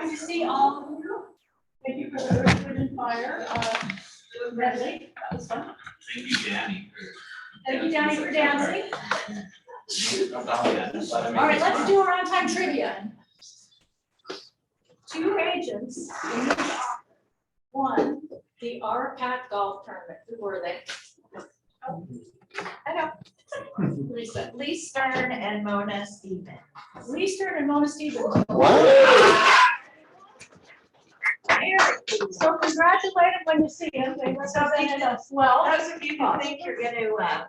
happy to see all of you. Thank you for the Earth, Wind, and Fire. Medley, that was fun. Thank you, Danny. Thank you, Danny, for dancing. All All right, let's do our on-time trivia. 2 agents won the RPAC golf tournament. Who were they? I know. Lee Stern and Mona Stevens. Lee Stern and Mona Stevens. So congratulate them when you see them. They represented us well. Those of you who think you're gonna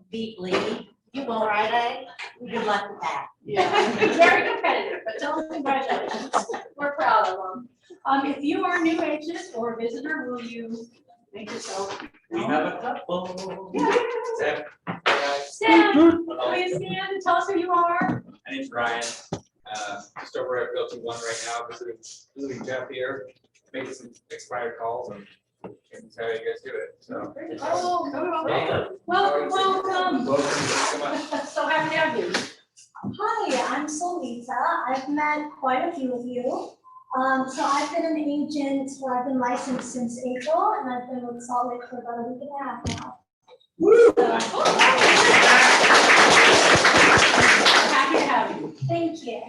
beat Lee, you will Friday. Good luck with that. Yeah, very competitive, but tell them congratulations. We're proud of them. If you are a new agent or a visitor, will you make yourself? We have a couple. Yeah. Stan, please stand and tell us who you are. My name's Ryan, just over at Realty One right now, visiting Jeff here, making some expired calls and see how you guys do it, so. Oh, welcome. Welcome, thanks so much. So happy to have you. Hi, I'm Solita. I've met quite a few of you. So I've been an agent where I've been licensed since April, and I've been with Salt Lake for about a week and a half now. Happy to have you. Thank you.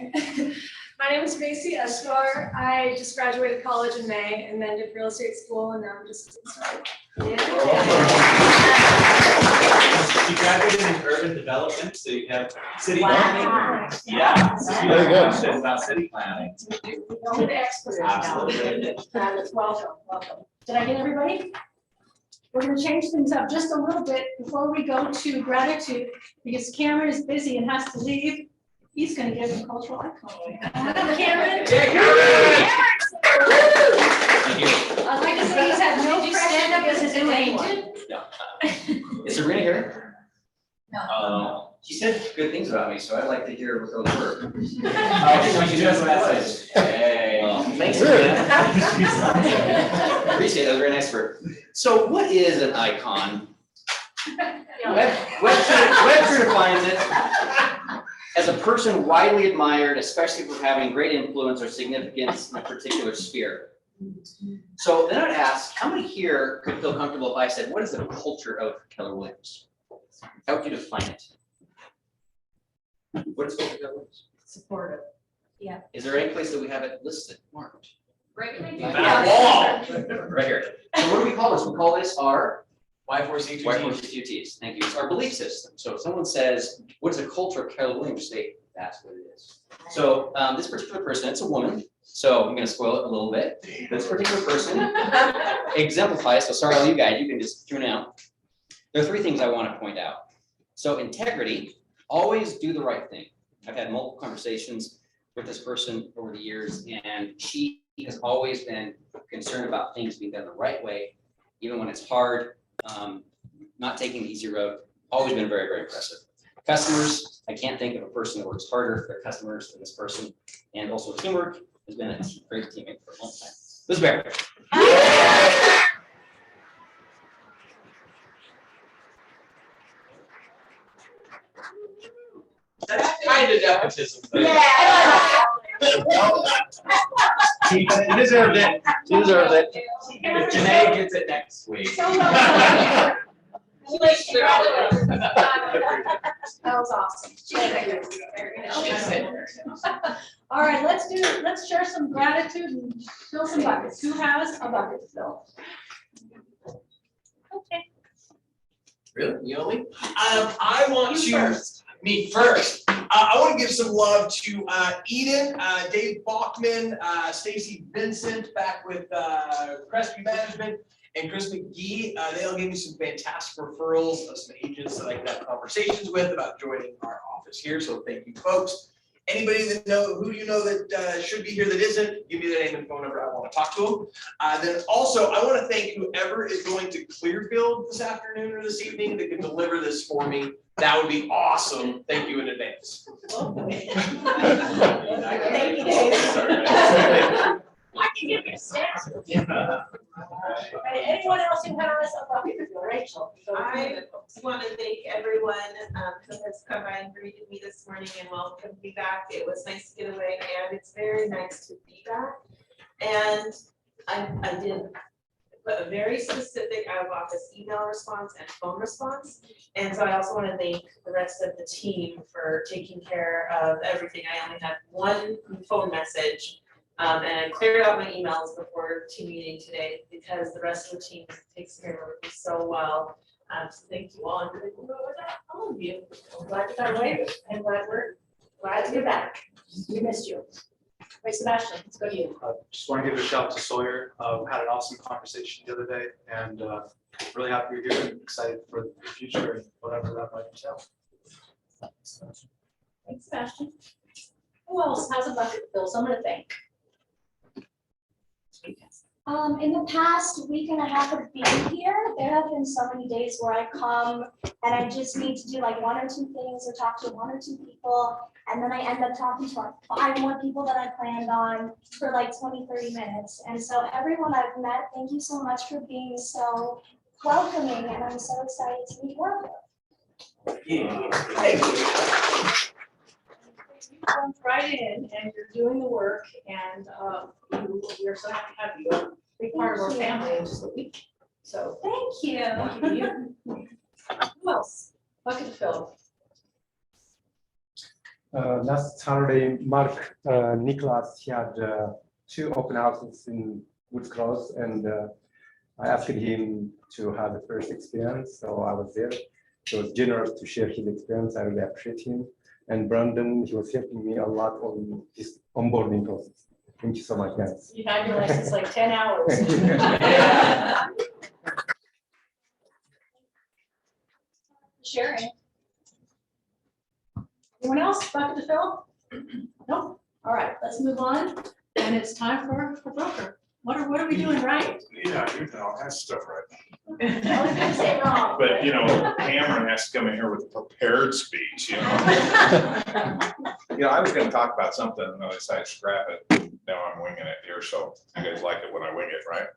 My name is Macy Escobar. I just graduated college in May and then did real estate school, and now I'm just getting started. You graduated in urban development, so you have city Wow. planning. Yeah. So you Very have good. questions about city planning. You're the expert. Absolutely. Fabulous. Welcome, welcome. Did I get everybody? We're gonna change things up just a little bit before we go to gratitude, because Cameron is busy and has to leave. He's gonna give a cultural icon. Cameron. I'd like to say he's had no Did you pressure stand up because as he's a an new agent. Is Serena here? Oh. She said good things about me, so I'd like to hear what those were. Oh, she just messaged. Hey. Well, Thanks, Good. Serena. Appreciate it, that was very nice for. So what is an icon? Webster defines it as a person widely admired, especially for having great influence or significance in a particular sphere. So then I'd ask, how many here could feel comfortable if I said, what is the culture of Keller Williams? How would you define it? What is culture of Keller Williams? Supportive. Is there any place that we have it listed, marked? Right. Back wall. Right here. So what do we call this? We call this our Y4C2T. Y4C2Ts. Thank you. It's our belief system. So if someone says, what is the culture of Keller Williams? Say, that's what it is. So this particular person, it's a woman. So I'm going to spoil it a little bit. This particular person exemplifies, so sorry, all you guys, you can just tune out. There are 3 things I want to point out. So integrity, always do the right thing. I've had multiple conversations with this person over the years, and she has always been concerned about things being done the right way, even when it's hard, not taking the easy road. Always been very, very impressive. Customers, I can't think of a person that works harder for their customers than this person. And also teamwork, has been a great teammate for a long time. Liz Barrett. That's kind of nepotism. He deserved it. You deserved it. Janae gets it next week. That was awesome. All right, let's share some gratitude and fill some buckets. Who has a bucket to fill? Okay. Really? You only? I want to, me first. I want to give some love to Eden, Dave Bachman, Stacy Vincent back with Crestview Management, and Chris McGee. They all gave me some fantastic referrals of some agents that I can have conversations with about joining our office here. So thank you, folks. Anybody that who you know that should be here that isn't, give me their name and phone number. I want to talk to them. Then also, I want to thank whoever is going to Clearfield this afternoon or this evening that can deliver this for me. That would be awesome. Thank you in advance. Thank you, Dave. I can give you a stamp. anyone else who has a bucket to fill? Rachel? I want to thank everyone who has come by and greeted me this morning and welcomed me back. It was nice to get away and it's very nice to be back. And I did put a very specific out of office email response and phone response. And so I also want to thank the rest of the team for taking care of everything. I only had one phone message. And I cleared out my emails before team meeting today because the rest of the team takes care of me so well. So thank you all. I'm really proud of all of you. I'm glad you got away, and glad to be back. We missed you. Wait, Sebastian, let's go to you. Just want to give a shout out to Sawyer. Had an awesome conversation the other day and really happy you're here and excited for the future and whatever that might entail. Thanks, Sebastian. Who else has a bucket to fill? Someone to thank. In the past week and a half of being here, there have been so many days where I come and I just need to do like 1 or 2 things or talk to 1 or 2 people. And then I end up talking to like 5 more people that I planned on for like 20, 30 minutes. And so everyone I've met, thank you so much for being so welcoming, and I'm so excited to meet more of you. You come right in and you're doing the work, and we're so happy to have you. A big part of our family in just a week. So Thank you. thank you. Who else? Bucket to fill. Last Saturday, Mark Nicholas, he had 2 open houses in Woods Cross, and I asked him to have the first experience, so I was there. He was generous to share his experience. I really appreciate him. And Brandon, he was helping me a lot on his onboarding process. Thank you so much, guys. You had your license like 10 hours. Sharing. Anyone else? Bucket to fill? Nope. All right, let's move on. And it's time for broker. What are we doing right? Yeah, you're doing all kinds of stuff right. I was gonna say wrong. But, you know, Cameron has to come in here with a prepared speech, you know? You know, I was gonna talk about something and I decided to scrap it. Now I'm winging it here, so you guys like it when I wing it, right?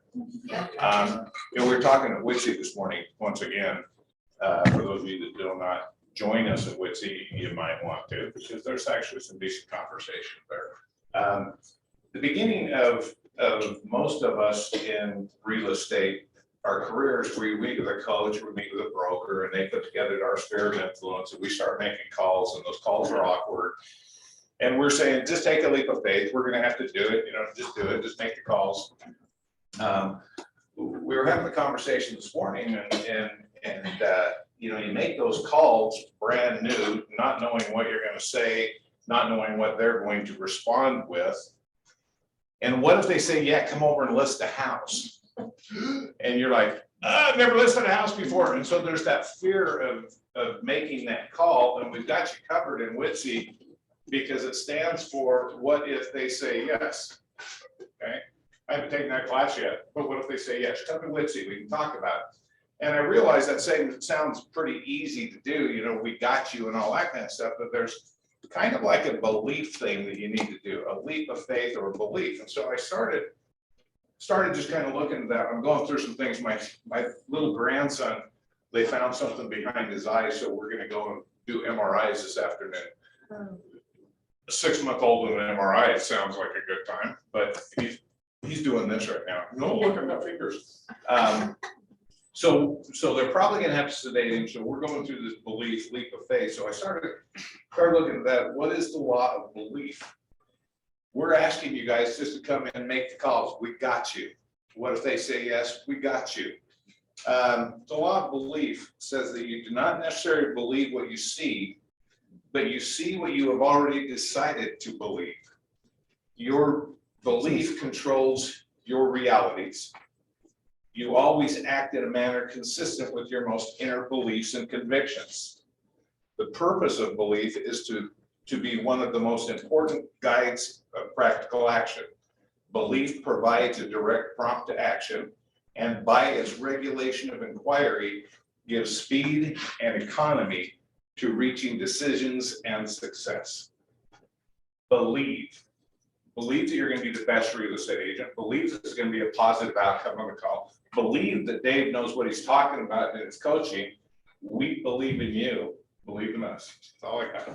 You know, we were talking at WITSE this morning, once again, for those of you that do not join us at WITSE, you might want to, because there's actually some decent conversation there. The beginning of most of us in real estate, our careers, we meet with a coach, we meet with a broker, and they put together our sphere of influence, and we start making calls, and those calls are awkward. And we're saying, just take a leap of faith. We're gonna have to do it, you know, just do it, just make the calls. We were having a conversation this morning, and you know, you make those calls brand new, not knowing what you're gonna say, not knowing what they're going to respond with. And what if they say, yeah, come over and list a house? And you're like, I've never listed a house before. And so there's that fear of making that call, and we've got you covered in WITSE because it stands for what if they say yes? Okay, I haven't taken that class yet, but what if they say yes? Come to WITSE, we can talk about it. And I realize that sounds pretty easy to do, you know, we got you and all that kind of stuff, but there's kind of like a belief thing that you need to do, a leap of faith or a belief. And so I started just kind of looking at that. I'm going through some things. My little grandson, they found something behind his eye, so we're gonna go and do MRIs this afternoon. A 6-month-old with an MRI, it sounds like a good time, but he's doing this right now. No, look at my fingers. So they're probably gonna have to sedate him, so we're going through this belief, leap of faith. So I started looking at that. What is the law of belief? We're asking you guys just to come in and make the calls. We got you. What if they say yes? We got you. The law of belief says that you do not necessarily believe what you see, but you see what you have already decided to believe. Your belief controls your realities. You always act in a manner consistent with your most inner beliefs and convictions. The purpose of belief is to be one of the most important guides of practical action. Belief provides a direct prompt to action, and by its regulation of inquiry, gives speed and economy to reaching decisions and success. Believe. believe that you're gonna be the best real estate agent, believe this is gonna be a positive outcome on the call, believe that Dave knows what he's talking about in his coaching. We believe in you, believe in us. That's all I got.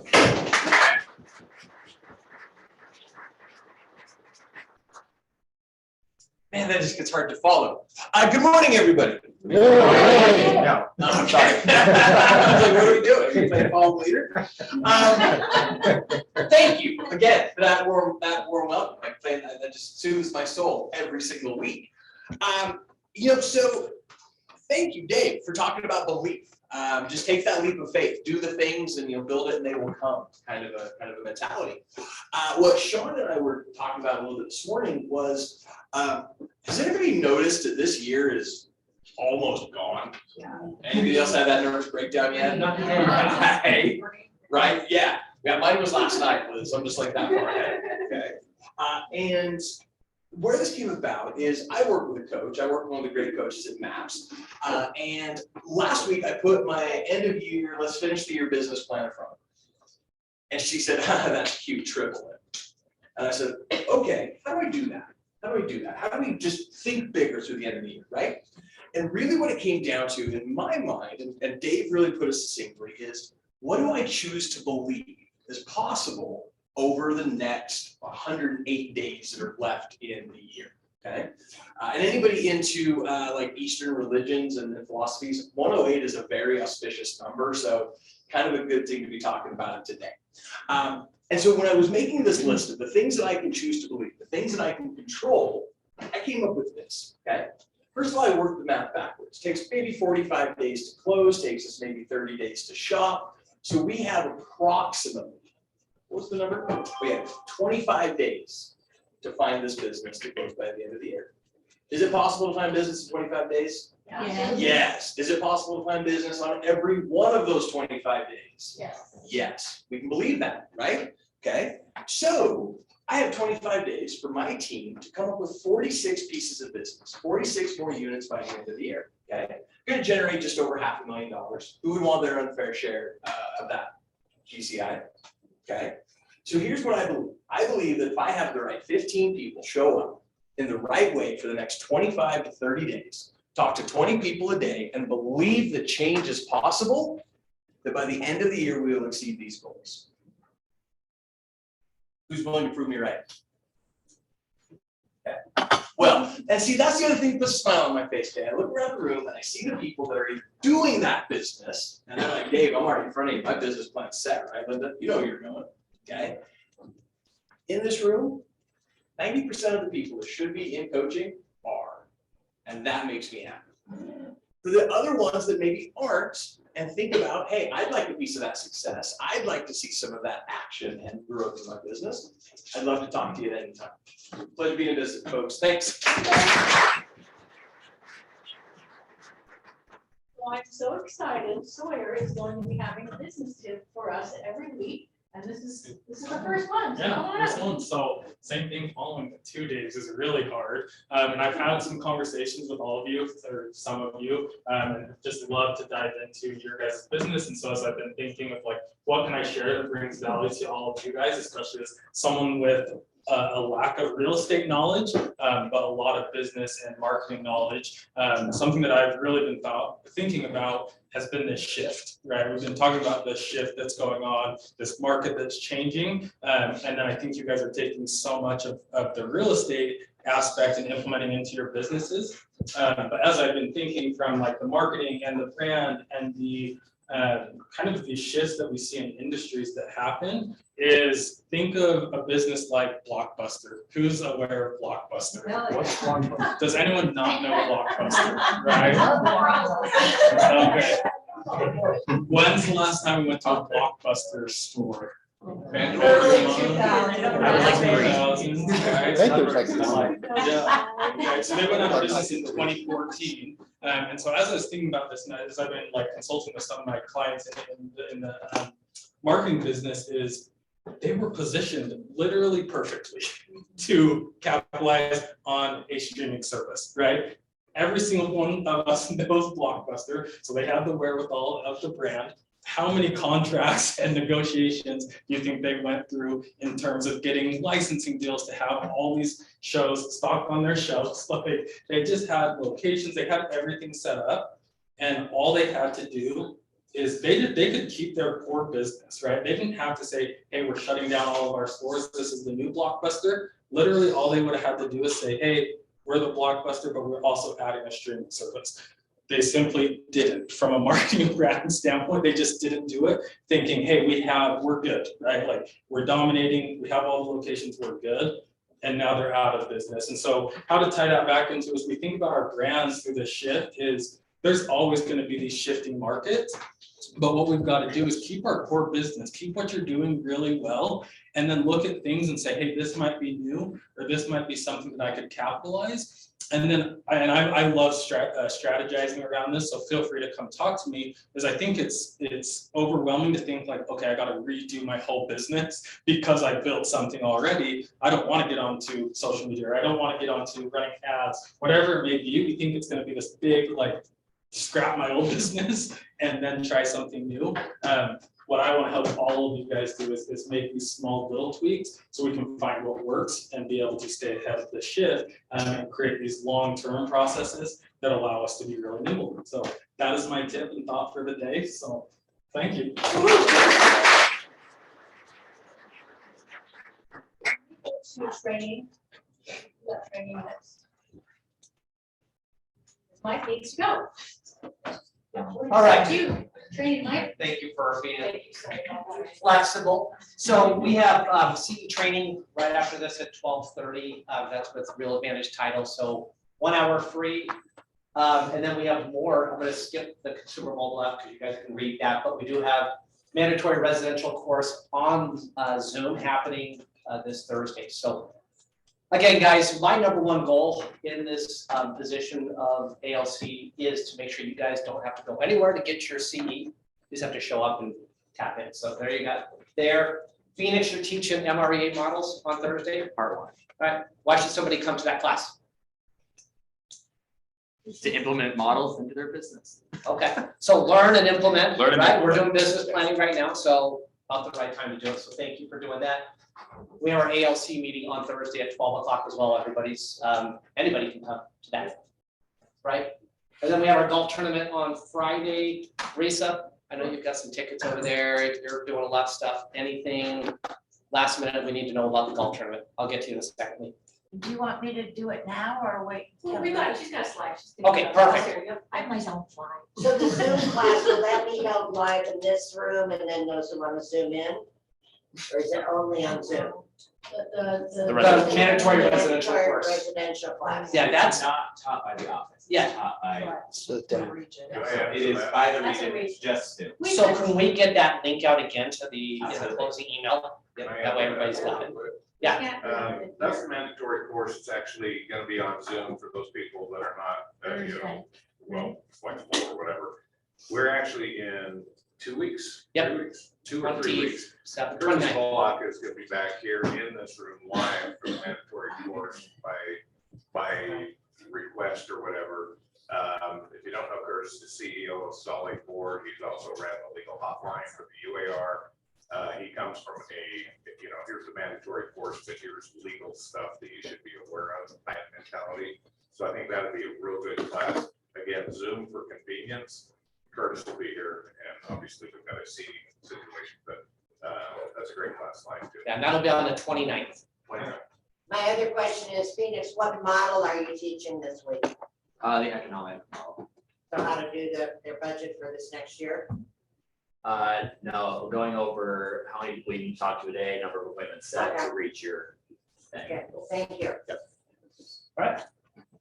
Man, that just gets hard to follow. Good morning, everybody. No, I'm sorry. I was like, what are we doing? We play ball later. Thank you again for that warm welcome. That just soothes my soul every single week. So thank you, Dave, for talking about belief. Just take that leap of faith, do the things, and build it, and they will come. Kind of a mentality. What Sean and I were talking about a little bit this morning was, has anybody noticed that this year is almost gone? Yeah. Anybody else have that nervous breakdown yet? Not yet. Hey, right? Yeah. Mine was last night, Liz. I'm just like that far ahead. Okay. And where this came about is I work with a coach. I work with one of the great coaches at MAPS. And last week I put my end of year, let's finish the year business plan in front of her. And she said, that's cute, triple it. And I said, okay, how do I do that? How do we do that? How do we just think bigger through the end of the year, right? And really what it came down to in my mind, and Dave really put it succinctly, is what do I choose to believe is possible over the next 108 days that are left in the year, okay? And anybody into like Eastern religions and philosophies, 108 is a very auspicious number, so kind of a good thing to be talking about it today. And so when I was making this list of the things that I can choose to believe, the things that I can control, I came up with this, okay? First of all, I worked the math backwards. Takes maybe 45 days to close, takes us maybe 30 days to shop. So we have approximately, what's the number? We have 25 days to find this business to close by the end of the year. Is it possible to find business in 25 days? Yeah. Yes. Is it possible to find business on every one of those 25 days? Yes. Yes, we can believe that, right? Okay, so I have 25 days for my team to come up with 46 pieces of business, 46 more units by the end of the year, okay? Going to generate just over $500,000. Who would want their unfair share of that? GCI, okay? So here's what I believe. I believe that if I have the right 15 people show up in the right way for the next 25 to 30 days, talk to 20 people a day, and believe that change is possible, that by the end of the year, we will exceed these goals. Who's willing to prove me right? Okay. Well, and see, that's the other thing that puts a smile on my face, okay? I look around the room and I see the people that are doing that business, and they're like, Dave, I'm already in front of you. My business plan's set, right, Linda? You know where you're going, okay? In this room, 90% of the people that should be in coaching are, and that makes me happy. For the other ones that maybe aren't, and think about, hey, I'd like a piece of that success. I'd like to see some of that action and growth in my business. I'd love to talk to you at any time. Pleasure being in business, folks. Thanks. Well, I'm so excited. Sawyer is going to be having a business tip for us every week. And this is the first one. So come on Yeah, up. this one, so same thing, following the 2 days is really hard. And I've had some conversations with all of you, or some of you, and just love to dive into your guys' business. And so as I've been thinking of like, what can I share that brings value to all of you guys, especially as someone with a lack of real estate knowledge, but a lot of business and marketing knowledge. Something that I've really been thinking about has been this shift, right? We've been talking about the shift that's going on, this market that's changing. And then I think you guys are taking so much of the real estate aspect and implementing into your businesses. But as I've been thinking from like the marketing and the brand and the kind of the shifts that we see in industries that happen, is think of a business like Blockbuster. Who's aware of Blockbuster? What's Blockbuster? Does anyone not know Blockbuster? Right? Okay. When's the last time we went to a Blockbuster store? Early 2000s. Yeah. Okay, so they went out of business in 2014. And so as I was thinking about this, and as I've been like consulting with some of my clients in the marketing business, is they were positioned literally perfectly to capitalize on a streaming service, right? Every single one of us knows Blockbuster, so they have the wherewithal of the brand. how many contracts and negotiations do you think they went through in terms of getting licensing deals to have all these shows stocked on their shelves? Like, they just had locations, they had everything set up, and all they had to do is they could keep their core business, right? They didn't have to say, hey, we're shutting down all of our stores, this is the new Blockbuster. Literally, all they would have had to do is say, hey, we're the Blockbuster, but we're also adding a streaming service. They simply didn't. From a marketing brand standpoint, they just didn't do it, thinking, hey, we're good, right? Like, we're dominating, we have all the locations, we're good. And now they're out of business. And so how to tie that back into as we think about our brands through this shift is there's always going to be these shifting markets. But what we've got to do is keep our core business, keep what you're doing really well, and then look at things and say, hey, this might be new, or this might be something that I could capitalize. And then, I love strategizing around this, so feel free to come talk to me, because I think it's overwhelming to think like, okay, I got to redo my whole business because I built something already. I don't want to get onto social media, or I don't want to get onto running ads, whatever it may be. We think it's going to be this big, like, scrap my old business and then try something new. What I want to help all of you guys do is make these small little tweaks so we can find what works and be able to stay ahead of the shift and create these long-term processes that allow us to be really nimble. So that is my tip and thought for the day. So thank you. Training. That training next. Mike needs to go. All right. You, training Mike. Thank you for being Thank you so much. flexible. So we have CE training right after this at 12:30. That's with Real Advantage title. So 1 hour free. And then we have more. I'm going to skip the consumer mobile app because you guys can read that. But we do have mandatory residential course on Zoom happening this Thursday. So again, guys, my number one goal in this position of ALC is to make sure you guys don't have to go anywhere to get your CE. You just have to show up and tap in. So there you go. There, Phoenix, you're teaching MREA models on Thursday, part 1. All right, why should somebody come to that class? To implement models into their business. Okay, so learn and implement, Learn and right? We're implement. doing business planning right now, so about the right time to do it. So thank you for doing that. We have our ALC meeting on Thursday at 12 o'clock as well. Anybody can come to that, right? And then we have our golf tournament on Friday. Risa, I know you've got some tickets over there. You're doing a lot of stuff. Anything last minute we need to know about the golf tournament? I'll get to you in a second. Do you want me to do it now or wait? Well, she's got a slide. Okay, perfect. I have my own slide. So the Zoom class, will that be held live in this room and then those who want to zoom in? Or is it only on Zoom? The mandatory residential course. Residential class. Yeah, that's not taught by the office. It's Yeah. Taught by, Region. it is by the That's a region, region. it's just students. So can we get that link out again to the Absolutely. closing email? That way everybody's got it. Yeah. That's the mandatory course. It's actually gonna be on Zoom for those people that are not, well, flexible or whatever. We're actually in 2 weeks. Yep. 3 weeks, 2 or 3 weeks. 27, Curtis 29. Bullock is gonna be back here in this room live for the mandatory course by request or whatever. If you don't know, Curtis is the CEO of Salt Lake Board. He's also ran the legal hotline for the UAR. He comes from here's the mandatory course, but here's legal stuff that you should be aware of, that mentality. So I think that'd be a real good class. Again, Zoom for convenience. Curtis will be here, and obviously we've got a seating situation, but that's a great class line too. Yeah, and that'll be on the 29th. My other question is, Phoenix, what model are you teaching this week? The economic model. So how to do their budget for this next year? No, we're going over how many people you need to talk to a day, number of appointments set to reach your thing. Okay, thank you. All right,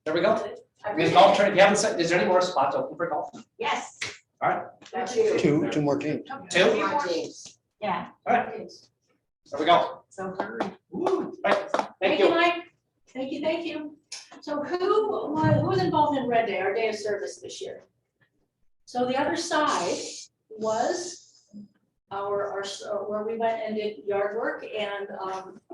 there we go. Ms. Golf tournament, you haven't said, is there any more spots open for golf? Yes. All right. That's you. Two more teams. Two? More teams. Yeah. All right, there we go. So hurry. All right, Thank you, Mike. Thank you. So who was involved in Red Day, our day of service this year? So the other side was our where we went and did yard work and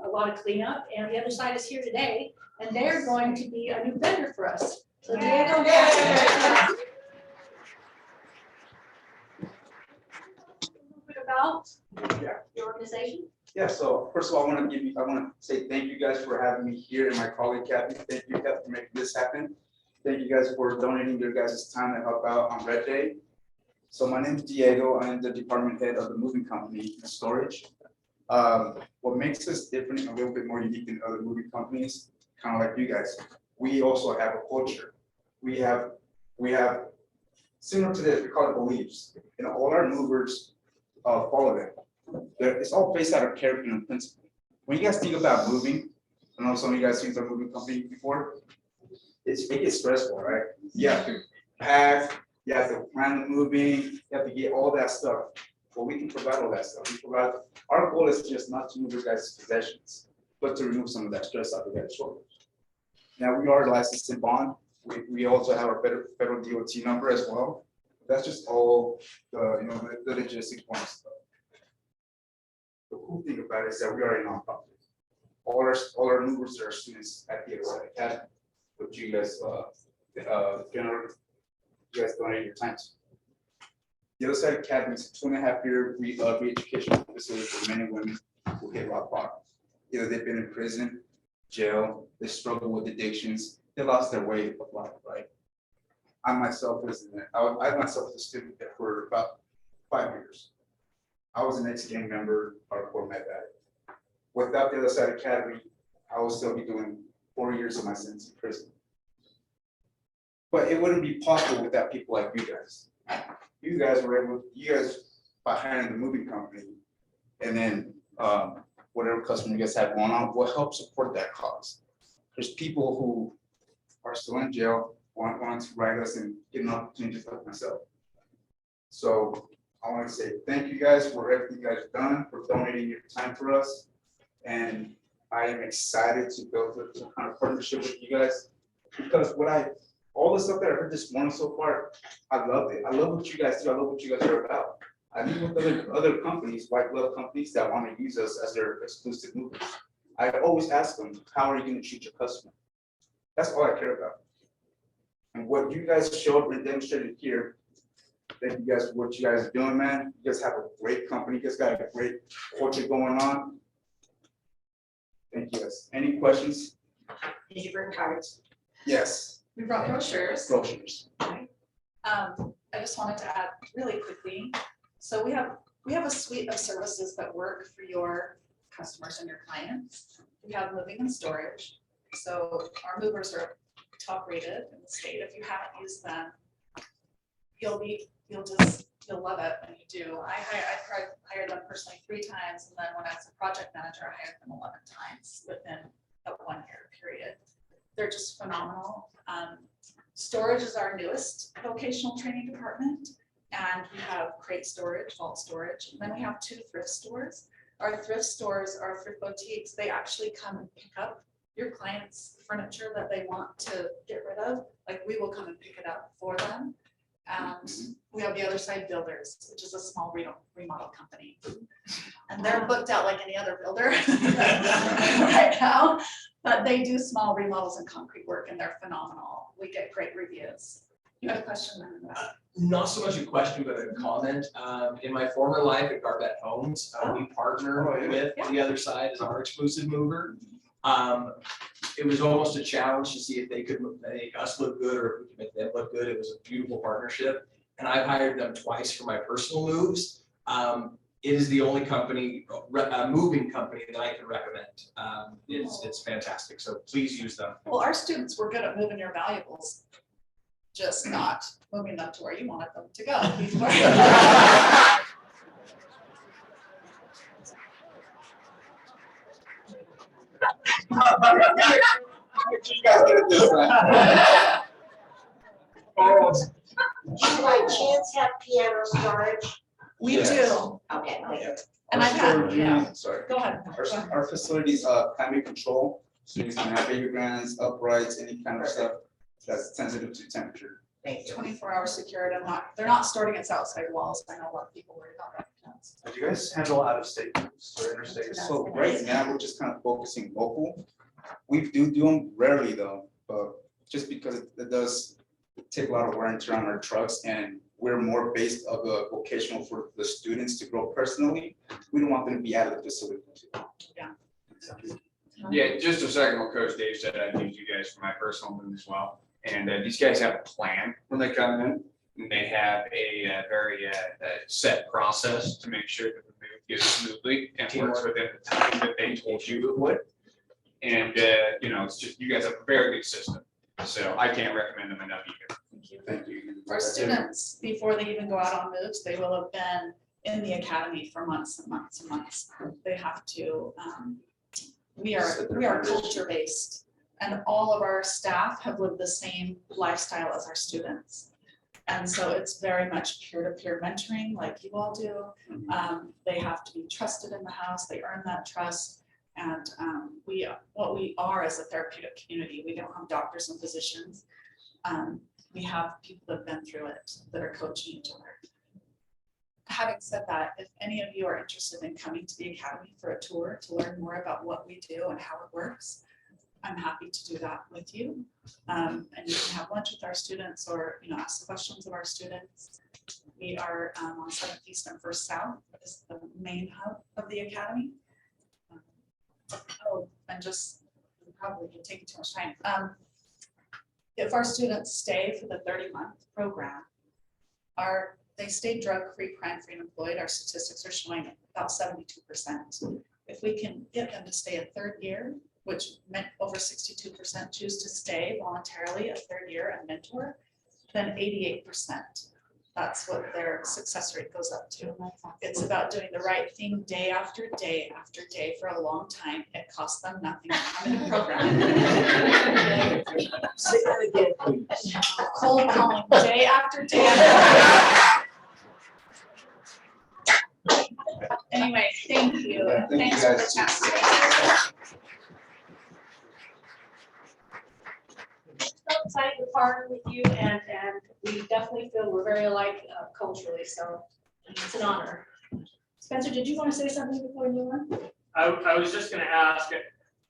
a lot of cleanup, and the other side is here today, and they're going to be a new vendor for us. So Diego. about Yeah. your organization? Yeah, so first of all, I want to say thank you guys for having me here and my colleague Kathy. Thank you, Kathy, for making this happen. Thank you guys for donating your guys' time to help out on Red Day. So my name is Diego. I'm the department head of the moving company in storage. What makes us different and a little bit more unique than other moving companies, kind of like you guys, we also have a culture. We have similar to this, we call it beliefs. You know, all our movers follow them. It's all based out of character and principle. When you guys think about moving, I know some of you guys used a moving company before, it gets stressful, right? You have to pack, you have to plan the moving, you have to get all that stuff. Well, we can provide all that stuff. Our goal is just not to move your guys' possessions, but to remove some of that stress out of your shoulders. Now, we are licensed in bond. We also have our federal DOT number as well. That's just all the logistics point stuff. The cool thing about it is that we are a nonprofit. All our movers are students at the other side academy, which you guys donate your time to. The other side academy is a 2.5-year re-education facility for men and women who hit rock bottom. Either they've been in prison, jail, they struggle with addictions, they lost their way of life, right? I myself was a student there for about 5 years. I was an ex-gang member, hardcore med addict. Without the other side academy, I would still be doing 4 years of my sentence in prison. But it wouldn't be possible without people like you guys. You guys, by hiring the moving company, and then whatever customer you guys have going on, will help support that cause. There's people who are still in jail, want to write us and get an opportunity just like myself. So I want to say thank you guys for everything you guys have done, for donating your time for us. And I am excited to build a kind of partnership with you guys, because all the stuff that I heard this morning so far, I love it. I love what you guys do. I love what you guys are about. I meet with other companies, white glove companies that want to use us as their exclusive movers. I always ask them, how are you going to treat your customer? That's all I care about. And what you guys showed and demonstrated here, thank you guys for what you guys are doing, man. You guys have a great company. You guys got a great culture going on. Thank you guys. Any questions? Did you bring cards? Yes. We brought brochures. Brochures. I just wanted to add really quickly. So we have a suite of services that work for your customers and your clients. We have moving and storage. So our movers are top rated in the state. If you haven't used them, you'll love it when you do. I hired them personally 3 times, and then when I was a project manager, I hired them 11 times within a 1-year period. They're just phenomenal. Storage is our newest vocational training department, and we have crate storage, vault storage, and then we have 2 thrift stores. Our thrift stores, our thrift boutiques, they actually come and pick up your clients' furniture that they want to get rid of. Like, we will come and pick it up for them. And we have the Other Side Builders, which is a small remodel company. And they're booked out like any other builder right now, but they do small remodels and concrete work, and they're phenomenal. We get great reviews. You had a question? Not so much a question, but a comment. In my former life at Garbett Homes, we partnered with the Other Side as our exclusive mover. It was almost a challenge to see if they could make us look good or if we could make them look good. It was a beautiful partnership, and I've hired them twice for my personal moves. It is the only company, moving company that I can recommend. It's fantastic, so please use them. Well, our students were good at moving your valuables, just not moving them to where you wanted them to go before. You guys get it this time. Do you by chance have piano storage? We Yes. do. Okay. And I've had, Sorry. go ahead. Our facilities, climate control, so you can have baby grands, uprights, any kind of stuff that's sensitive to temperature. Thank you. 24-hour secured. They're not stored against outside walls. I know a lot of people worry about that. Do you guys handle out-of-state moves or interstate? So right now, we're just kind of focusing local. We do them rarely though, but just because it does take a lot of wear and tear on our trucks, and we're more based of a vocational for the students to grow personally. We don't want them to be out of the facility. Yeah, just a second, what Coach Dave said, I'd use you guys for my personal move as well. And these guys have a plan when they come in. And they have a very set process to make sure that the move goes smoothly and works within the time that they told you it would. And, you know, it's just, you guys have a very good system. So I can't recommend them enough either. Thank you. For students, before they even go out on moves, they will have been in the academy for months and months and months. They have to, we are culture-based, and all of our staff have lived the same lifestyle as our students. And so it's very much peer-to-peer mentoring like you all do. They have to be trusted in the house, they earn that trust. And what we are as a therapeutic community, we don't have doctors and physicians. We have people that have been through it that are coaching each other. Having said that, if any of you are interested in coming to the academy for a tour to learn more about what we do and how it works, I'm happy to do that with you. And you can have lunch with our students or, you know, ask questions of our students. We are on 7th East and 1st South is the main hub of the academy. Oh, and just probably been taking too much time. If our students stay for the 30-month program, they stay drug-free, crime-free, and employed, our statistics are showing about 72%. If we can get them to stay a third year, which meant over 62% choose to stay voluntarily a third year and mentor, then 88%. That's what their success rate goes up to. It's about doing the right thing day after day after day for a long time. It costs them nothing to come in the program. Cold calling day after day. Anyway, thank you. Yeah, thank you, Thanks for the guys. chance today. So excited to partner with you, and we definitely feel we're very alike culturally, so it's an honor. Spencer, did you want to say something before you went? I was just gonna ask,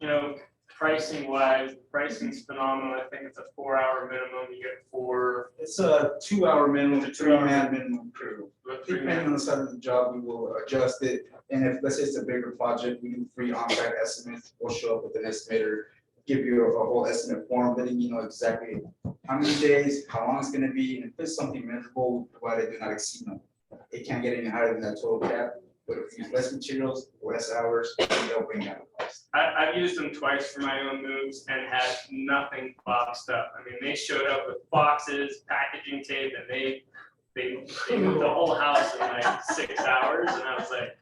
you know, pricing wise, pricing's phenomenal. I think it's a 4-hour minimum. You get 4. It's a 2-hour minimum, 3-man Three-man. minimum crew. With Depending on the size of the job, we will adjust it. And if, let's say it's a bigger project, we do free on-site estimates. We'll show up with an estimator, give you a whole estimate form, letting you know exactly how many days, how long it's gonna be, and if it's something measurable, provided do not exceed them. It can't get any higher than that total cap, but if you use less materials, less hours, they'll bring down the cost. I've used them twice for my own moves and had nothing boxed up. I mean, they showed up with boxes, packaging tape, and they moved the whole house in like 6 hours, and I was like,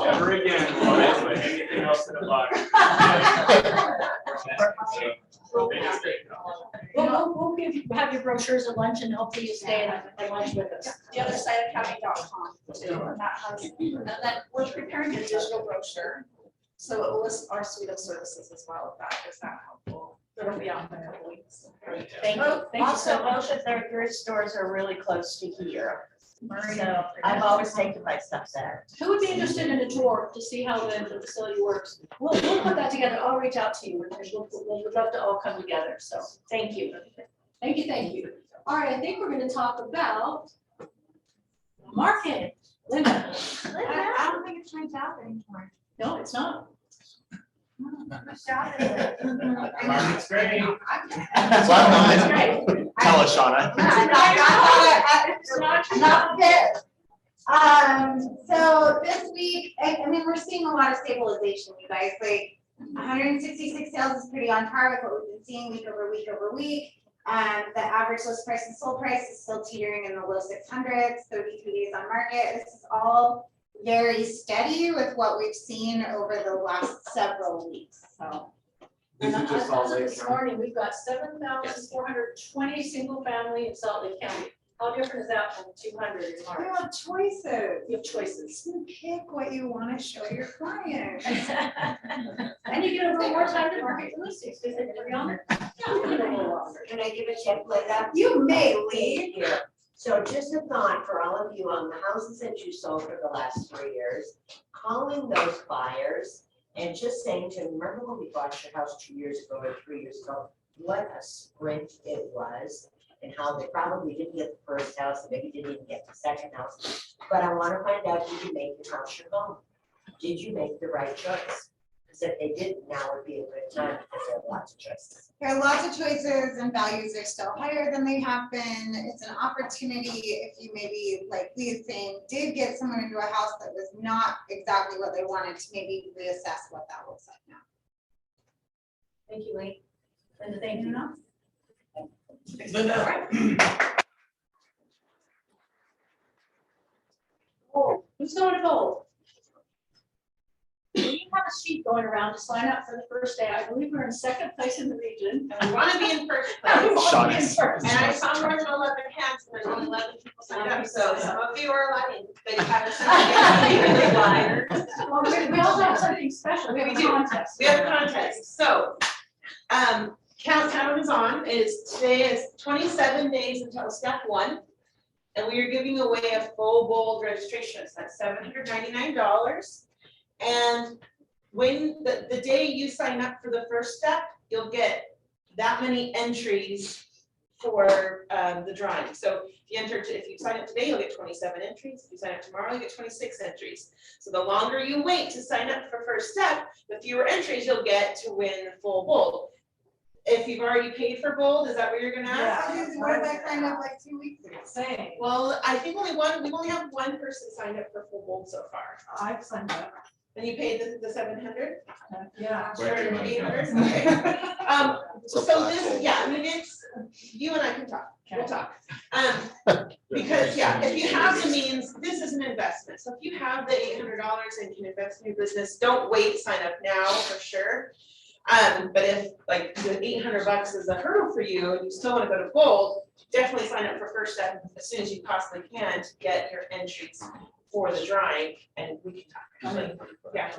never again will I put anything else in a box. So, they just did. We'll have your brochures at lunch and hopefully you stay at lunch with us. The other side of county.com too, and that has, and then we're preparing a digital brochure. So it will list our suite of services as well, if that is that helpful. It'll be out in a couple weeks. Thank you. Thank you Also, so much. both of their thrift stores are really close to here. Murray. So I've always taken my stuff there. Who would be interested in a tour to see how the facility works? We'll put that together. I'll reach out to you. We'd love to all come together. So thank you. Thank you, thank you. All right, I think we're going to talk about marketing. Linda. I don't think it's my job anymore. No, it's not. Marketing's great. It's great. Tell us, Shauna. Not this. So this week, I mean, we're seeing a lot of stabilization, you guys, like 166 sales is pretty on par with what we've been seeing week over week over week. The average list price and sold price is still teetering in the low 600s, 33 days on market. This is all very steady with what we've seen over the last several weeks, so. And as of this morning, we've got 7,420 single family in Salt Lake County. How different is that from 200 in March? You have choices. You have choices. You pick what you want to show your client. And you get a little more time to market your listings, because they're pretty on it. Can I give a tip, Linda? You may leave. Here. So just a thought for all of you on the houses that you sold for the last 3 years, calling those buyers and just saying to them, remember when we bought your house 2 years ago or 3 years ago, what a sprint it was. and how they probably didn't get the first house, and maybe didn't even get the second house. But I wanna find out, did you make your house your home? Did you make the right choice? Because if they didn't, now would be a good time because there are lots of choices. There are lots of choices and values are still higher than they have been. It's an opportunity if you maybe, like Lee's saying, did get someone into a house that was not exactly what they wanted to maybe reassess what that looks like now. Thank you, Lee. Linda, thank you. Thanks, Linda. Oh, who's going to Bold? We have a sheet going around to sign up for the first day. I believe we're in second place in the region. And we want to be in first And we place. want to be in first. And I saw more than 11 hands, and there's only 11 people signed up, so some of you are lying, but you haven't signed up. Liars. Well, we also have something special. We have a contest. We have a contest, so, countdown is on, today is 27 days until step 1. And we are giving away a full Bold registration, so that's $799. And when the day you sign up for the first step, you'll get that many entries for the drawing. So if you sign up today, you'll get 27 entries. If you sign up tomorrow, you get 26 entries. So the longer you wait to sign up for first step, the fewer entries you'll get to win full Bold. If you've already paid for Bold, is that what you're gonna ask? What if I signed up like 2 weeks ago? Same. Well, I think we only have one person signed up for full Bold so far. I've signed up. And you paid the 700? Yeah. Or 800? Okay. So this, yeah, I mean, it's, you and I can talk, we'll talk. Because, yeah, if you have the means, this is an investment. So if you have the $800 and can invest in your business, don't wait, sign up now for sure. But if like the $800 is a hurdle for you and you still want to go to Bold, definitely sign up for first step as soon as you possibly can to get your entries for the drawing, and we can talk. Yeah.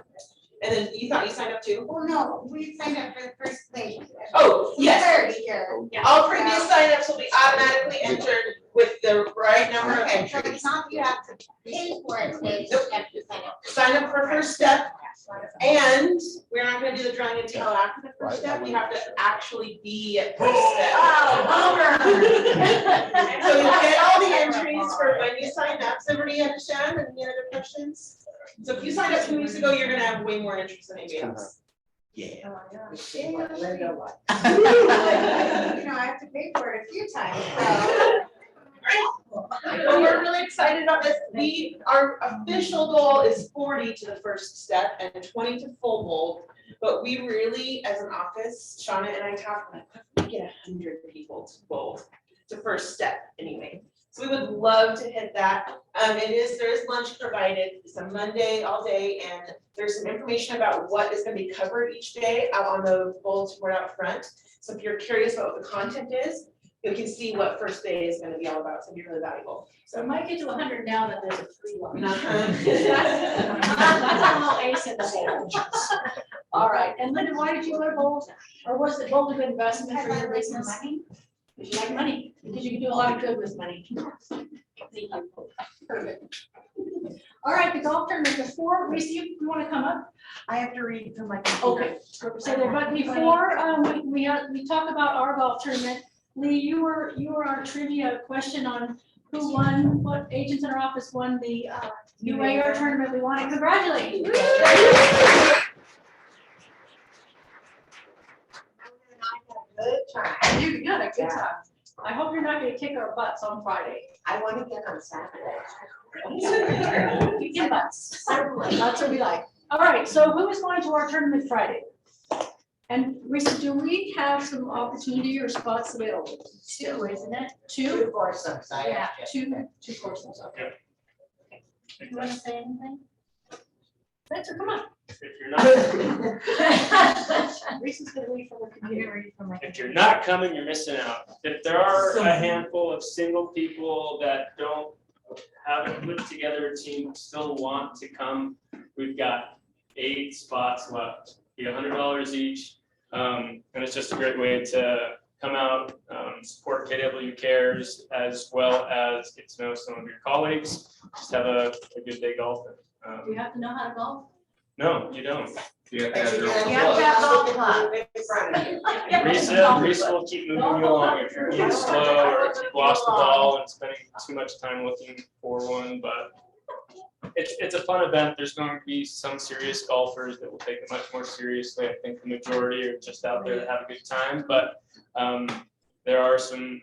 And then you thought you signed up too? Well, no, we signed up for the first place. Oh, yes. Third here. Yeah, all previous signups will be automatically entered with the right number of Okay, so entries. it's not you have to pay for it, they just have to sign up. Sign up for first step, and we're not gonna do the drawing until after the first step, you have to actually be at first step. So you'll get all the entries for when you signed up. Does everybody understand? Any other questions? So if you signed up 2 weeks ago, you're gonna have way more entries than anybody else. Yeah. You know, I have to pay for it a few times, so. Well, we're really excited about this. Our official goal is 40 to the first step and 20 to full Bold. But we really, as an office, Shauna and I talked, like, what if we get 100 people to Bold, to first step anyway. So we would love to hit that. There is lunch provided. It's a Monday all day, and there's some information about what is gonna be covered each day out on the bulletin board out front. So if you're curious about what the content is, you can see what first day is gonna be all about. So it'd be really valuable. So it might get to 100 now that there's a free lunch. Uh-huh. That's a little ace in the hole. All right, and Linda, why did you go to Bold? Or was it Bold a good investment for your business? Because you like money, because you can do a lot of good with money. Thank you. Perfect. All right, the golf tournament, before, Reese, you want to come up? I have to read from my computer. Okay, so there, but before, we talk about our golf tournament, Lee, you were our trivia question on who won, what agents in our office won the UAR tournament. We want to congratulate you. Good time. You got a good time. I hope you're not gonna kick our butts on Friday. I want to get on Saturday. Kick your butts. That's what we like. All right, so who is going to our tournament Friday? And Risa, do we have some opportunity or spots available? Two, isn't it? Two? Foursomes, Yeah, two foursomes, okay. You wanna say anything? Spencer, come on. If you're not, Risa's gonna read from the computer. if you're not coming, you're missing out. If there are a handful of single people that haven't put together a team, still want to come, we've got 8 spots left. Be $100 each. And it's just a great way to come out, support KW Cares, as well as get to know some of your colleagues. Just have a good day golfing. Do you have to know how to golf? No, you don't. You have to have your You own. have to have golf club. Reese will keep moving you along if you're being slow or if you've lost the ball and spending too much time looking for one, but it's a fun event. There's going to be some serious golfers that will take it much more seriously. I think the majority are just out there to have a good time, but there are some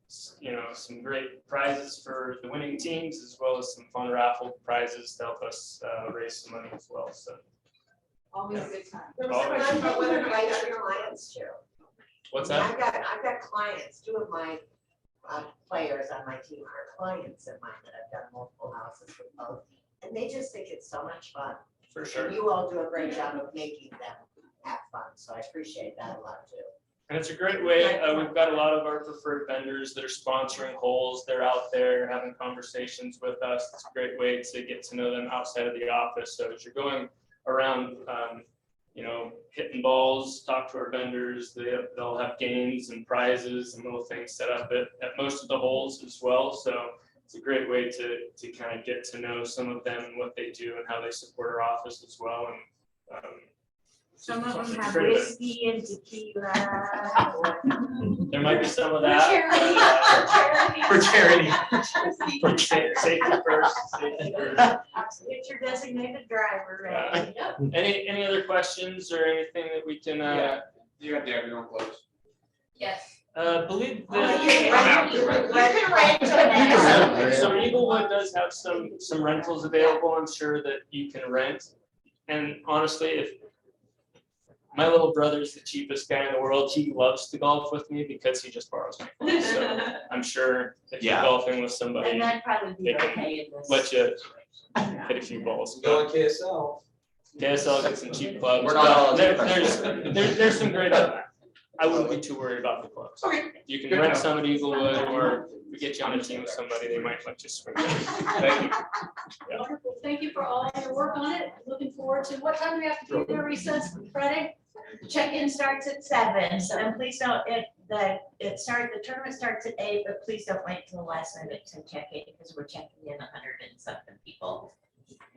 some great prizes for the winning teams as well as some fun raffle prizes to help us raise some money as well, so. Always a good time. There was a question about whether to invite your clients to. What's I mean, that? I've got clients, two of my players on my team are clients of mine that I've done multiple houses with both. And they just think it's so much fun. For sure. And you all do a great job of making them have fun, so I appreciate that a lot too. And it's a great way, we've got a lot of our preferred vendors that are sponsoring holes. They're out there having conversations with us. It's a great way to get to know them outside of the office. So as you're going around, hitting balls, talk to our vendors. They'll have games and prizes and little things set up at most of the holes as well. So it's a great way to kind of get to know some of them and what they do and how they support our office as well. And Some of them it's a have great event. whiskey and tequila. There might be some of that. For charity. For safety first, safety first. Get your designated driver ready. Any other questions or anything that we can, You have to have your own clothes. Yes. believe Oh, that. you can rent them. So Eaglewood does have some rentals available, I'm sure that you can rent. And honestly, if my little brother's the cheapest guy in the world, he loves to golf with me because he just borrows my clothes. So I'm sure if you're Yeah. golfing with somebody, And that'd probably be they can okay in this. let you hit a few balls. Go on KSL. KSL gets some cheap clubs. We're not all- There's some great, I wouldn't be too worried about the clubs. Okay. You can Good rent to know. some at Eaglewood, or we get you on a team with somebody, they might let you swing. Thank you. Yeah. Wonderful, thank you for all your work on it, looking forward to, what time do we have to be there, recess, Friday? Check-in starts at 7, so and please don't, the tournament starts at 8, but please don't wait till the last minute to check in, because we're checking in 100 and something people.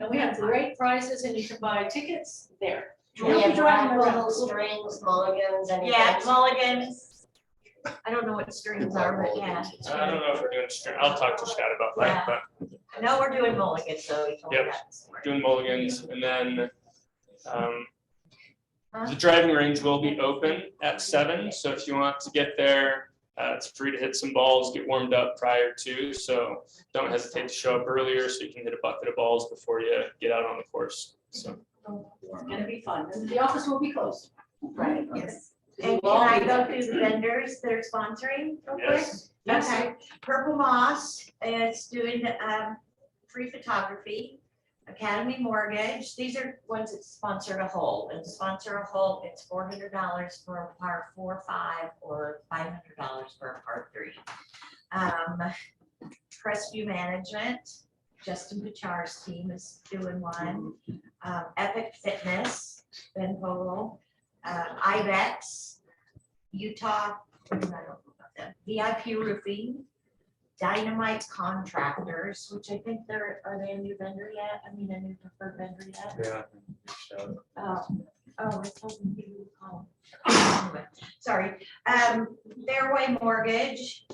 And we have great prizes and you can buy tickets there. We We'll be have driving around. raffles, strings, mulligans, anything. Yeah, mulligans. I don't know what strings are, but yeah. I don't know if we're doing, I'll talk to Chad about that, but I know we're doing mulligans, so we told me Yep. that this morning. doing mulligans, and then, the driving range will be open at 7, so if you want to get there, it's free to hit some balls, get warmed up prior to, so don't hesitate to show up earlier so you can hit a bucket of balls before you get out on the course, so. It's gonna be fun, and the office will be closed. Right, yes. And can I go through the vendors that are sponsoring real quick? Yes. Okay, Purple Moss is doing free photography. Academy Mortgage, these are ones that sponsor a hole, and to sponsor a hole, it's $400 for a par 4, 5, or $500 for a par 3. Crestview Management, Justin Pachar's team is doing one. Epic Fitness, Ben Vogel, Ibex, Utah, I don't know about them, VIP Roofing, Dynamite Contractors, which I think are they a new vendor yet? I mean, a new preferred vendor yet? Yeah. I told them you would call them. Anyway, sorry. Fairway Mortgage,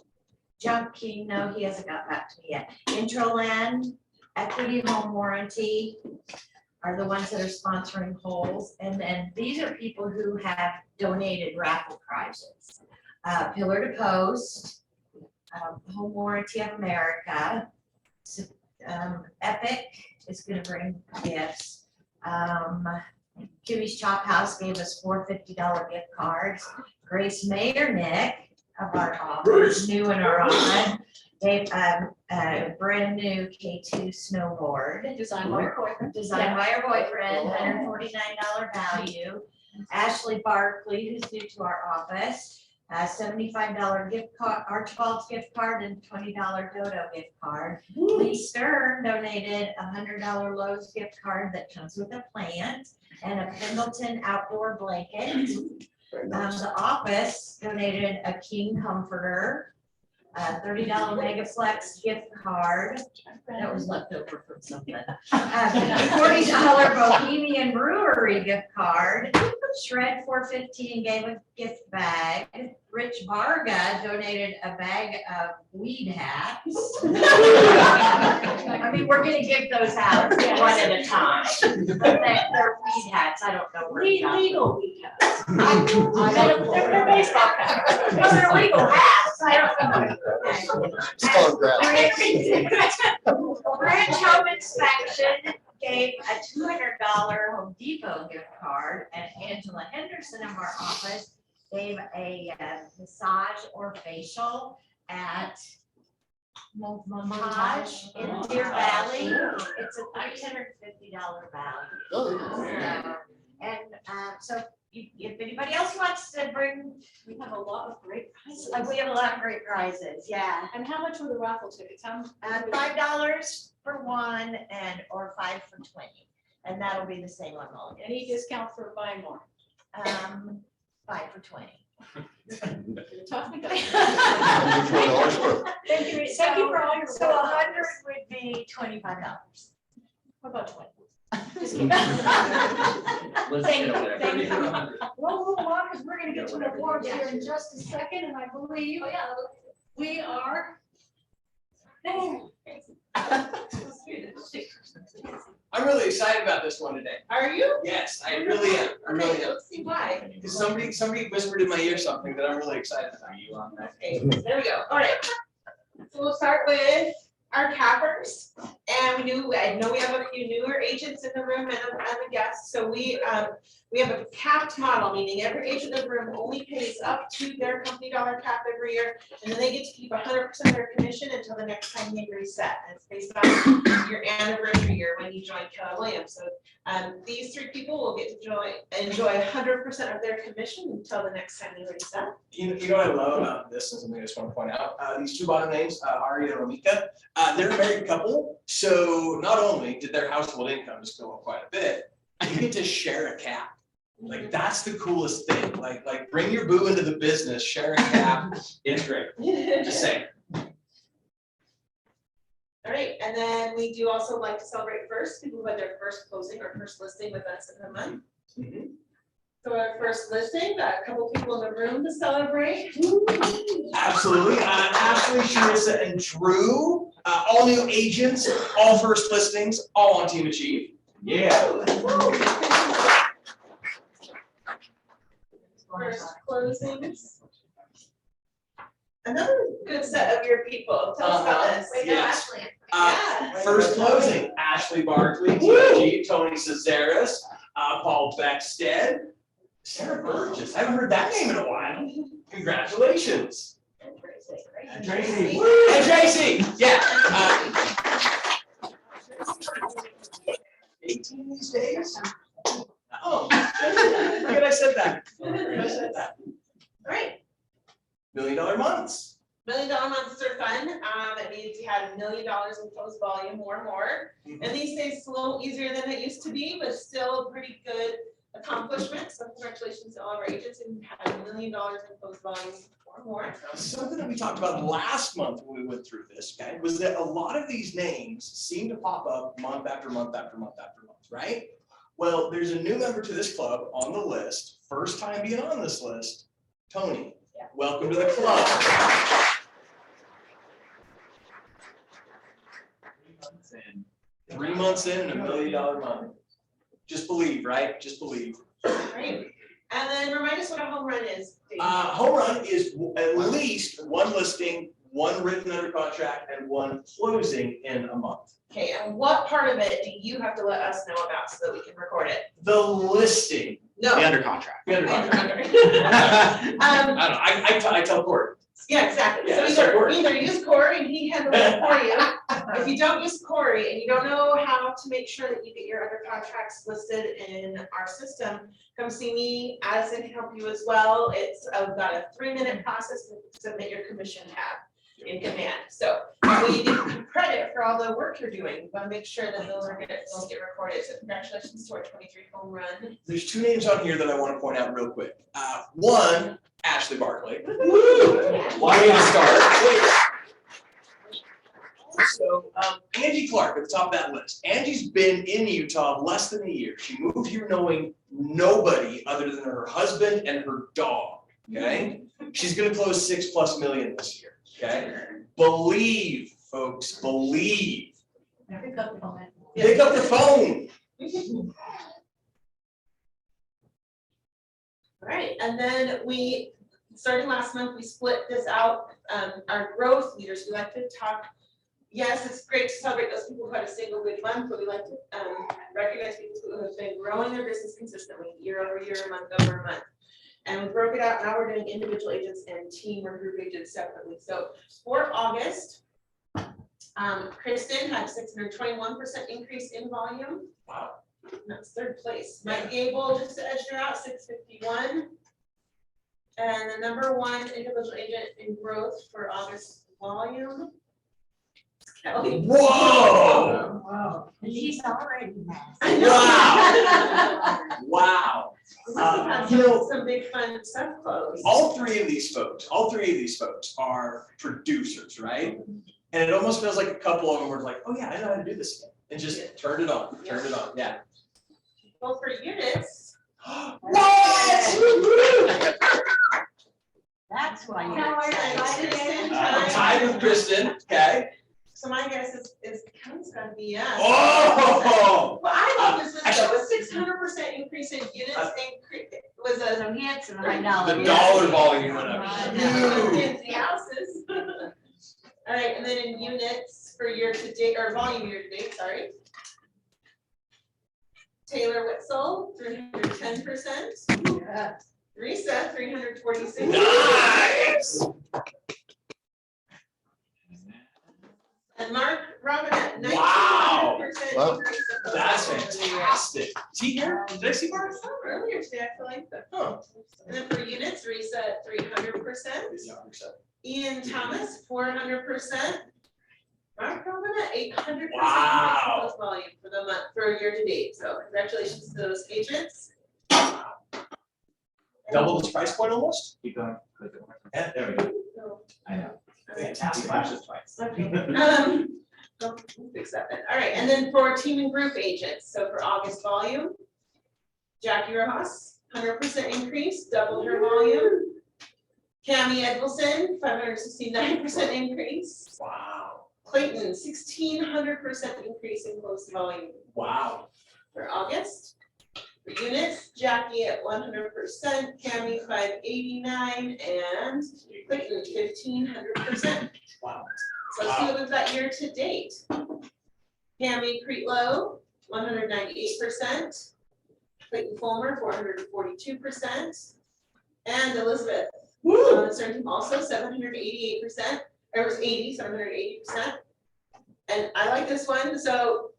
Jump King, no, he hasn't got back to me yet. Introland, Equity Home Warranty are the ones that are sponsoring holes. And then these are people who have donated raffle prizes. Pillar to Post, Home Warranty of America, Epic is gonna bring gifts. Kiwi's Chop House gave us 4 $50 gift cards. Grace Mayer of our office, new in our office, gave a brand new K2 snowboard. Designed by your boyfriend. Designed by her boyfriend, $149 value. Ashley Barkley, who's new to our office, $75 gift card, Archibald's gift card, and $20 Dodo gift card. Lee Stern donated a $100 Lowe's gift card that comes with a plant and a Pendleton outdoor blanket. The office donated a King comforter, a $30 Megaplex gift card. That was left over from something. $40 Bohemian Brewery gift card. Shred 415 gave a gift bag. Rich Varga donated a bag of weed hats. I mean, we're gonna give those out one at a time. But they're weed hats, I don't know where. Legal weed hats. They're baseball caps. Well, they're legal hats, I don't know. Branch Home Inspection gave a $200 Home Depot gift card, and Angela Henderson of our office gave a massage or facial at Montage in Deer Valley. It's a $350 value. So if anybody else wants to bring, We have a lot of great prizes. we have a lot of great prizes, yeah. And how much were the raffle tickets? $5 for one or 5 for 20, and that'll be the same on all. Any discount for buying more? 5 for 20. Tough Thank you. Thank you for all your So work. 100 would be $25. What about 20? Let's Thank get over there. Thank you. We'll move on because we're gonna get to the awards here in just a second, and I believe we are there. I'm really excited about this one today. Are you? Yes, I really am. I really Okay, am. let's see why. Because somebody whispered in my ear something that I'm really excited about. You on that? Okay, there we go. All right. So we'll start with our cappers. And I know we have a few newer agents in the room and a guest. So we have a capped model, meaning every agent in the room only pays up to their company dollar cap every year. And then they get to keep 100% of their commission until the next time they reset. And it's based on your anniversary year when you join Keller Williams. So these 3 people will get to enjoy 100% of their commission until the next time they reset. You know what I love about this is something I just want to point out. These 2 bottom names, Ari and Ramika, they're a married couple. So not only did their household income just go up quite a bit, you get to share a cap. Like that's the coolest thing. Like bring your boo into the business, share a cap. It's great. Just saying. All right, and then we do also like to celebrate first, people who had their first closing or first listing with us in the month. So our first listing, got a couple people in the room to celebrate. Absolutely. Ashley, Sharissa, and Drew, all new agents, all first listings, all on Team Achieve. Yeah. First closings. Another good set of your people. Tell us about this. Wait, no, Yes. Ashley. First closing, Ashley Barkley, TG, Tony Cesaris, Paul Beckstead, Sarah Burgess. I haven't heard that name in a while. Congratulations. And Tracy. And Tracy, yeah. 18 these days? Oh, good I said that. Good I said that. All right, $1 million months. $1 million months are fun. It means you had $1 million in closed volume or more. And these days it's a little easier than it used to be, but still a pretty good accomplishment. So congratulations to all of our agents who had $1 million in closed volume or more. Something that we talked about last month when we went through this, okay, was that a lot of these names seem to pop up month after month after month after month, right? Well, there's a new member to this club on the list, first time being on this list, Tony. Yeah. Welcome to the club. 3 months in and $1 million month. Just believe, right? Just believe. Right. And then remind us what a home run is. Dave. Home run is at least 1 listing, 1 written under contract, and 1 closing in a month. Okay, and what part of it do you have to let us know about so that we can record it? The listing. No. Be under contract. Be under contract. Um, I don't know, I tell Cory. Yeah, exactly. Yeah, So sorry, Cory. either use Cory and he handles it for you. If you don't use Cory and you don't know how to make sure that you get your under contracts listed in our system, come see me. Addison can help you as well. It's about a 3-minute process to submit your commission tab in command. So we give you credit for all the work you're doing. We want to make sure that those get recorded. So congratulations to our 23 home run. There's 2 names on here that I want to point out real quick. One, Ashley Barkley. Way to start. So, Angie Clark at the top of that list. Angie's been in Utah less than a year. She moved here knowing nobody other than her husband and her dog, okay? She's gonna close $6+ million this year, okay? Believe, folks, believe. Pick up the phone. Pick up the phone. All right, and then starting last month, we split this out, our growth leaders, we like to talk. Yes, it's great to celebrate those people who had a single good month, but we like to recognize people who have been growing their business consistently, year over year, month over month. And we broke it out, now we're doing individual agents and team or group agents separately. So for August, Kristen had 621% increase in volume. Wow. That's third place. Mike Gable, just to edge her out, 651. And the number one individual agent in growth for August volume. Kelly. Whoa! Wow. She's already mad. Wow. Wow. You know, some big fun stuff closed. All three of these folks are producers, right? And it almost feels like a couple of them were like, oh yeah, I know how to do this again. And just turned it on, yeah. Well, for units. What? That's why I'm tied with Kristen, okay? So my guess is Kelly's gonna be yes. Oh! Well, I love this list though, a 600% increase in units was a. So handsome, high dollar. The dollar volume went up. Fancy houses. All right, and then in units for year to date, or volume year to date, sorry. Taylor Witzel, 310%. Yeah. Teresa, 346. Nice! And Mark Robinette, 19% Wow. increase. That's fantastic. Is he here? Did I see Mark? Earlier today, I feel like that. Huh. And then for units, Teresa at 300%. Ian Thomas, 400%. Mark Robinette, 800% Wow. increase in volume for the month, for year to date. So congratulations to those agents. Double this price point almost? Keep going. Yeah, there we go. I know. Fantastic. Flashes twice. We'll fix that then. All right, and then for team and group agents, so for August volume, Jackie Rojas, 100% increase, doubled her volume. Cami Edwilson, 569% increase. Wow. Clayton, 1,600% increase in closed volume Wow. for August. For units, Jackie at 100%, Cami 589, and Clayton 1,500%. Wow. So let's see what we've got year to date. Cami Creetlow, 198%. Clayton Fulmer, 442%. And Elizabeth, also 788%, or it was 780%. And I like this one, so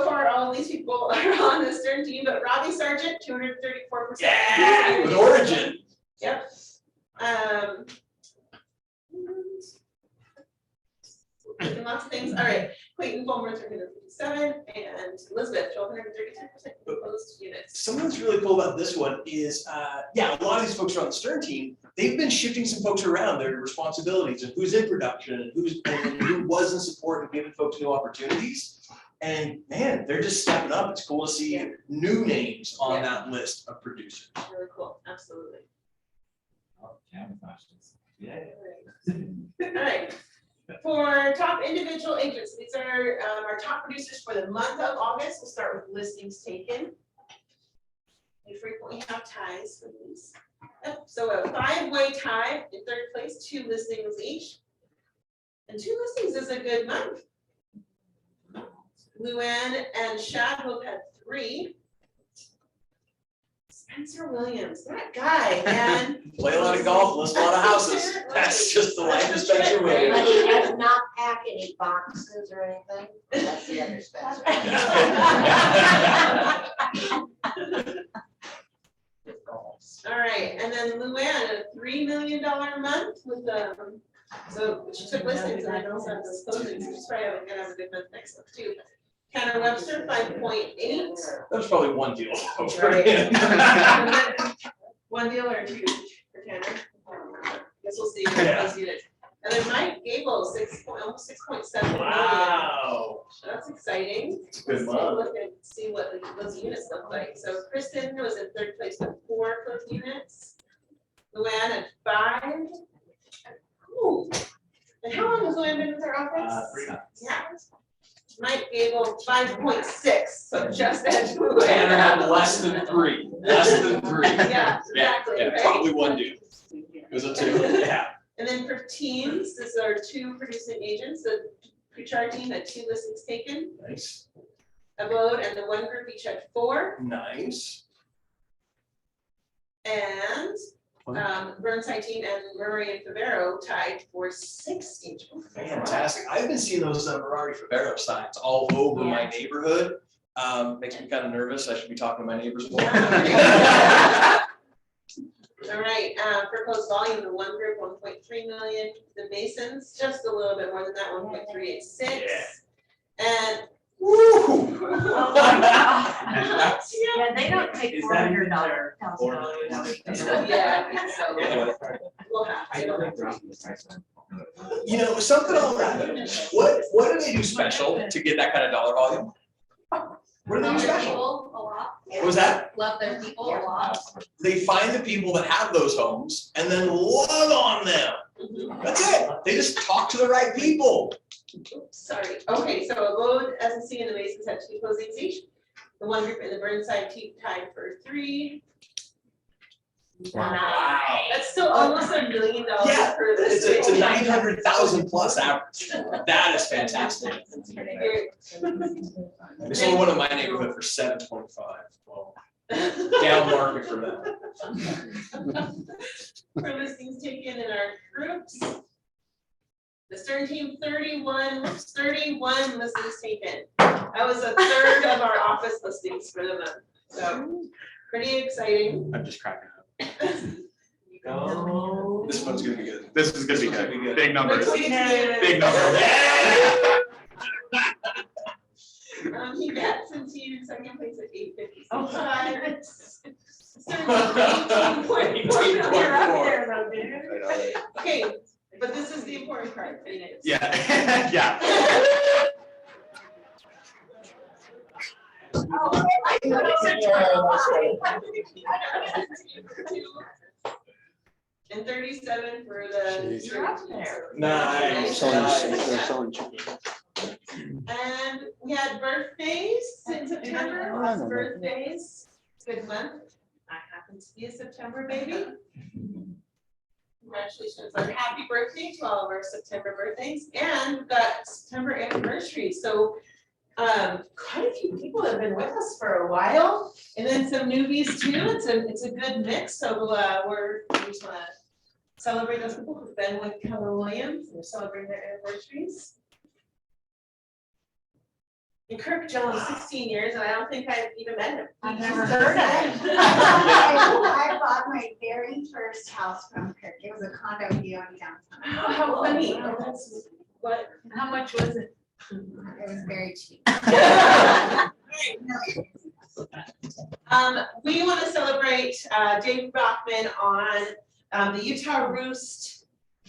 far, all of these people are on the Stern team, but Robbie Sargent, 234%. Yeah, with Origin. Yep. Lots of things. All right. Clayton Fulmer, 357, and Elizabeth, 1,232% closed units. Something that's really cool about this one is, a lot of these folks are on the Stern team. They've been shifting some folks around their responsibilities and who's in production and who was in support and giving folks new opportunities. And man, they're just stepping up. It's cool to see new names on that list of producers. Really cool. Absolutely. Yeah. All right. For top individual agents, these are our top producers for the month of August. We'll start with listings taken. We frequently have ties for these. Yep. So a 5-way tie in third place, 2 listings each. And 2 listings is a good month. Luann and Shad both had 3. Spencer Williams, that guy, man. Play a lot of golf, list a lot of houses. That's just the life of Spencer But Williams. he does not pack any boxes or anything. That's the other Spencer. All right, and then Luann, a $3 million month with so she took listings and I also have those closings, so she's probably gonna have a good month next month too. Tanner Webster, 5.8. That was probably one deal. Right. One deal or 2 for Tanner? units, we'll see, those units. And then Mike Gable, almost 6.7 million. Wow. That's exciting. It's a good Let's take a month. look and see what those units look like. So Kristen was in third place with 4 closed units. Luann at 5. Ooh. And how long has Luann been with our office? 3 months. Yeah. Mike Gable, 5.6, so just as Luann. Tanner had less than 3, less than 3. Yeah, exactly, Yeah, right? probably 1 dude. It was a 2, yeah. And then for teams, these are 2 producing agents, the pre-chart team had 2 listings taken. Nice. Abode and the one group each had 4. Nice. And Burnside team and Murray and Favero tied for 6 each. Fantastic. I've been seeing those Ferrari Favero signs all over my neighborhood. Makes me kind of nervous. I should be talking to my neighbors more. All right, for closed volume, the one group, 1.3 million, the Masons, just a little bit more than that, 1.386. And. Woo! Yeah, they don't take Is that $400,000. Yeah, I think so. We'll have to. You know, something on that. What do they do special to get that kind of dollar volume? What do they do special? A lot. What was that? Love their people a lot. They find the people that have those homes and then love on them. That's it. They just talk to the right people. Oops, sorry. Okay, so Abode, S&C, and the Masons had 2 closings each. The one group in the Burnside team tied for 3. Wow. That's still almost $1 million Yeah, for this. it's a 900,000 plus average. That is fantastic. That's pretty good. They sold one in my neighborhood for 7.5. Well, down market for them. For listings taken in our groups. The Stern team, 31 listings taken. That was a third of our office listings for the month. So pretty exciting. I'm just cracking up. This one's gonna be good. This is gonna be good. Big numbers. Big Big numbers. He got some team in second place at 855. Oh, You're up there though, dude. Okay, but this is the important part. Yeah, yeah. And 37 for the. You're up there. Nice. And we had birthdays in September, lots of birthdays, good month. I happen to be a September baby. Congratulations on happy birthday to all of our September birthdays, and we've got September anniversaries, so quite a few people have been with us for a while, and then some newbies too. It's a good mix, so we just wanna celebrate those people who've been with Keller Williams, and celebrate their anniversaries. And Kirk Jones, 16 years, and I don't think I've even met him. I've never heard of it. I bought my very first house from Kirk. It was a condo he owned downtown. Oh, how funny. Oh, that's what, How much was it? It was very cheap. We want to celebrate Dave Bachman on the Utah Roost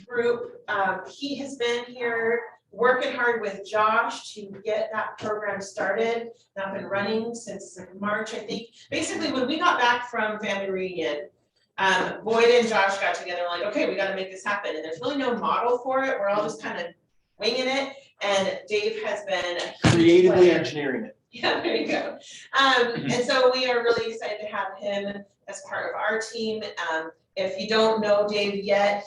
group. He has been here working hard with Josh to get that program started and up and running since March, I think. Basically, when we got back from family reunion, Boyd and Josh got together like, okay, we got to make this happen. And there's really no model for it. We're all just kind of winging it. And Dave has been Creatively engineering it. Yeah, there you go. And so we are really excited to have him as part of our team. If you don't know Dave yet,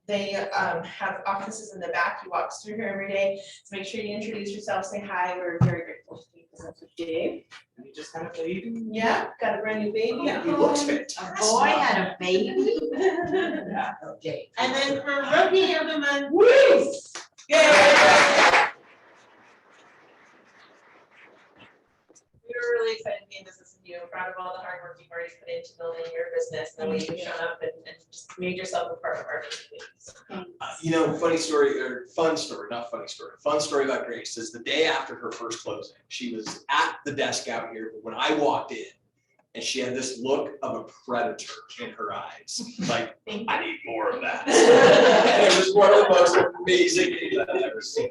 they have offices in the back. He walks through here every day. So make sure you introduce yourself, say hi. We're very grateful to be present with Dave. And he just had a baby. Yeah, got a brand new baby at He looks home. fantastic. A boy had a baby? Yeah. Okay. And then for rookie of the month, Reese. Yay! We're really excited to be in business with you, proud of all the hard work you've already put into building your business and the way you've shown up and just made yourself a part of our community. You know, funny story, or fun story, not funny story, fun story about Grace is the day after her first closing, she was at the desk out here, but when I walked in, and she had this look of a predator in her eyes, like, I need more of that. And it was one of the most amazing things I've ever seen.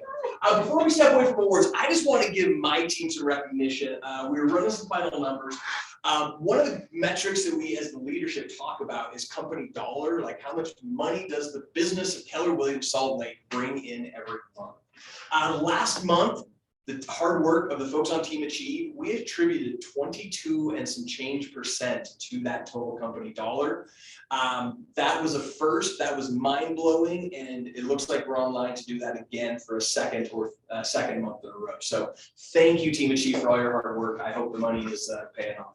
Before we step away from awards, I just want to give my team some recognition. We were running some final numbers. One of the metrics that we as the leadership talk about is company dollar, like how much money does the business of Keller Williams Salt Lake bring in every month. Last month, the hard work of the folks on Team Achieve, we attributed 22 and some change % to that total company dollar. That was a first, that was mind blowing, and it looks like we're online to do that again for a second month in a row. So thank you, Team Achieve, for all your hard work. I hope the money is paying off.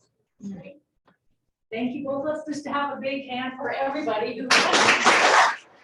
Thank you both. Let's just have a big hand for everybody who